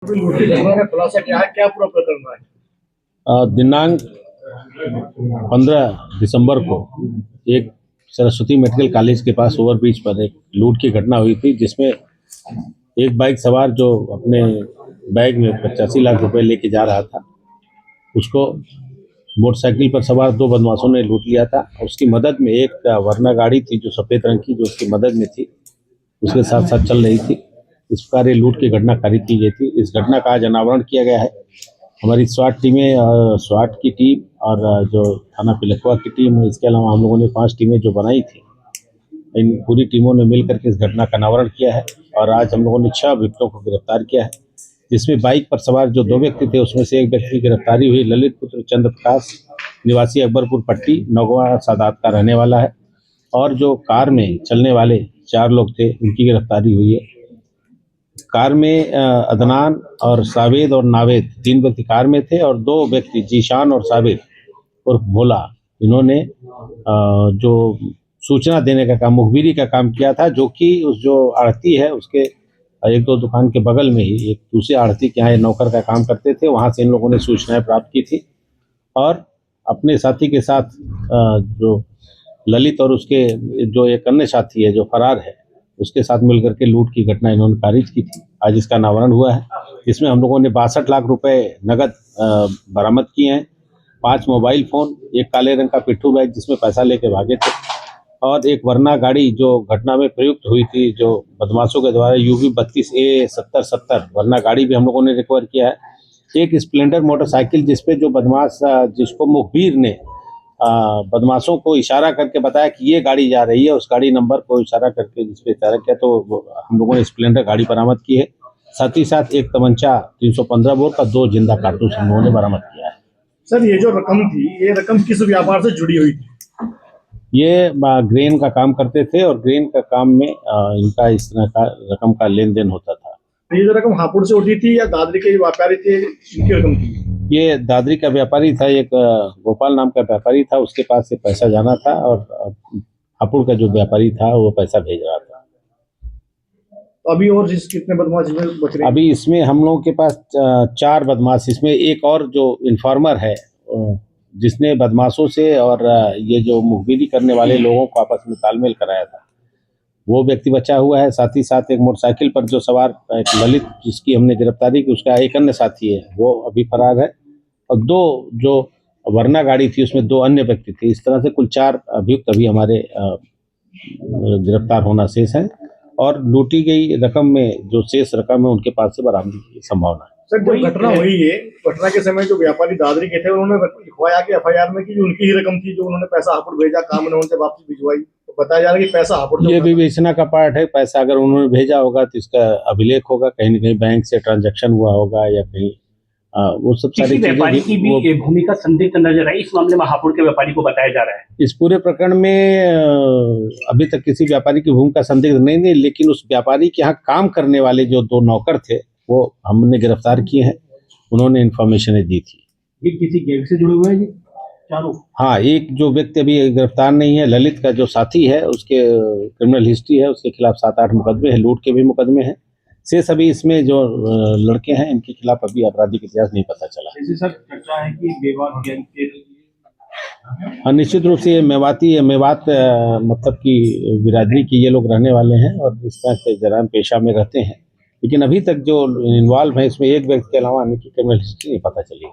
खुलासा क्या है, क्या पूरा प्रकरण रहा है? दिनांक 15 दिसंबर को एक सरस्वती मेडिकल कॉलेज के पास ओवरब्रिज पर एक लूट की घटना हुई थी, जिसमें एक बाइक सवार जो अपने बैग में 85 लाख रुपए लेके जा रहा था, उसको मोटरसाइकिल पर सवार दो बदमाशों ने लूट लिया था। उसकी मदद में एक वर्ना गाड़ी थी जो सफ़ेद रंग की, जो उसकी मदद में थी, उसके साथ साथ चल रही थी। इस प्रकार ये लूट की घटना कारित की गई थी। इस घटना का आज अनावरण किया गया है। हमारी स्वाट टीमें, स्वाट की टीम और जो थाना पिलखुआ की टीम है, इसके अलावा हम लोगों ने 5 टीमें जो बनाई थी, इन पूरी टीमों ने मिलकर के इस घटना का अनावरण किया है। और आज हम लोगों ने 6 अभियुक्तों को गिरफ्तार किया है, जिसमें बाइक पर सवार जो 2 व्यक्ति थे, उसमें से एक व्यक्ति की गिरफ्तारी हुई। ललित पुत्र चंद्र प्रकाश, निवासी अकबरपुर पट्टी, नौगवा सादात का रहने वाला है। और जो कार में चलने वाले 4 लोग थे, उनकी गिरफ्तारी हुई है। कार में अदनान और सावेद और नावेद 3 व्यक्ति कार में थे, और 2 व्यक्ति जीशान और सावेद उर्फ भोला, इन्होंने जो सूचना देने का काम, मुखबिरी का काम किया था, जो कि उस जो आढ़ती है उसके 1-2 दुकान के बगल में ही एक दूसरे आढ़ती के यहाँ नौकर का काम करते थे। वहाँ से इन लोगों ने सूचनाएं प्राप्त की थी और अपने साथी के साथ जो ललित और उसके जो एक अन्य साथी है जो फरार है, उसके साथ मिलकर के लूट की घटना इन्होंने खारिज की थी। आज इसका अनावरण हुआ है। इसमें हम लोगों ने 62 लाख रुपए नगद बरामद किए हैं, 5 मोबाइल फ़ोन, एक काले रंग का पिट्ठू बैग जिसमें पैसा लेके भागे थे, और एक वर्ना गाड़ी जो घटना में प्रयुक्त हुई थी, जो बदमाशों के द्वारा UB 32A 7070 वर्ना गाड़ी भी हम लोगों ने रिकवर किया है। एक स्प्लेंडर मोटरसाइकिल जिसपे जो बदमाश, जिसको मुखबिर ने बदमाशों को इशारा करके बताया कि ये गाड़ी जा रही है, उस गाड़ी नंबर को इशारा करके जिसपे इशारा किया, तो हम लोगों ने स्प्लेंडर गाड़ी बरामद की है। साथ ही साथ एक तमंचा 315 बोर का 2 जिंदा कारतूस हम लोगों ने बरामद किया है। सर, ये जो रकम थी, ये रकम किस व्यापार से जुड़ी हुई थी? ये ग्रेन का काम करते थे और ग्रेन का काम में इनका इस तरह का रकम का लेन देन होता था। ये जो रकम हापुड़ से उठी थी या दादरी के व्यापारी थे, इनकी रकम थी? ये दादरी का व्यापारी था, एक गोपाल नाम का व्यापारी था, उसके पास से पैसा जाना था, और हापुड़ का जो व्यापारी था वो पैसा भेज रहा था। तो अभी और कितने बदमाश बच रहे हैं? अभी इसमें हम लोगों के पास 4 बदमाश, इसमें एक और जो इन्फॉर्मर है, जिसने बदमाशों से और ये जो मुखबिरी करने वाले लोगों को आपस में तालमेल कराया था, वो व्यक्ति बचा हुआ है। साथ ही साथ एक मोटरसाइकिल पर जो सवार एक ललित, जिसकी हमने गिरफ्तारी की, उसका एक अन्य साथी है, वो अभी फरार है। और 2 जो वर्ना गाड़ी थी, उसमें 2 अन्य व्यक्ति थे। इस तरह से कुल 4 अभियुक्त अभी हमारे गिरफ्तार होना शेष है, और लूटी गई रकम में जो शेष रकम है उनके पास से बरामदी की संभावना है। सर, जब घटना हुई है, घटना के समय जो व्यापारी दादरी के थे, उन्होंने लिखवाया कि FIR में कि उनकी ही रकम थी, जो उन्होंने पैसा हापुड़ भेजा, काम ने उनसे वापस भिजवाई, तो बताया जा रहा है कि पैसा हापुड़। ये विवेचना का पार्ट है। पैसा अगर उन्होंने भेजा होगा तो इसका अभिलेख होगा, कहीं न कहीं बैंक से ट्रांजैक्शन हुआ होगा, या कहीं वो सब सारी व्यापारी की भी भूमिका संदिग्ध नजर आई इस मामले में, हापुड़ के व्यापारी को बताया जा रहा है। इस पूरे प्रकरण में अभी तक किसी व्यापारी की भूमिका संदिग्ध नहीं थी, लेकिन उस व्यापारी के यहाँ काम करने वाले जो 2 नौकर थे, वो हमने गिरफ्तार किए हैं। उन्होंने इन्फॉर्मेशन दी थी। ये किसी गैंग से जुड़े हुए हैं चारों? हाँ, एक जो व्यक्ति अभी गिरफ्तार नहीं है, ललित का जो साथी है, उसके क्रिमिनल हिस्ट्री है, उसके खिलाफ 7-8 मुकदमे हैं, लूट के भी मुकदमे हैं। शेष अभी इसमें जो लड़के हैं, इनके खिलाफ अभी आपराधिक इतिहास नहीं पता चला। जैसे सर चर्चा है कि मेवात गैंग के, हाँ, निश्चित रूप से ये मेवाती है, मेवात मतलब कि बिरादरी के ये लोग रहने वाले हैं और इस तरह के जराइम पेशा में रहते हैं। लेकिन अभी तक जो इन्वॉल्व है इसमें एक व्यक्ति के अलावा अन्य की क्रिमिनल हिस्ट्री नहीं पता चली।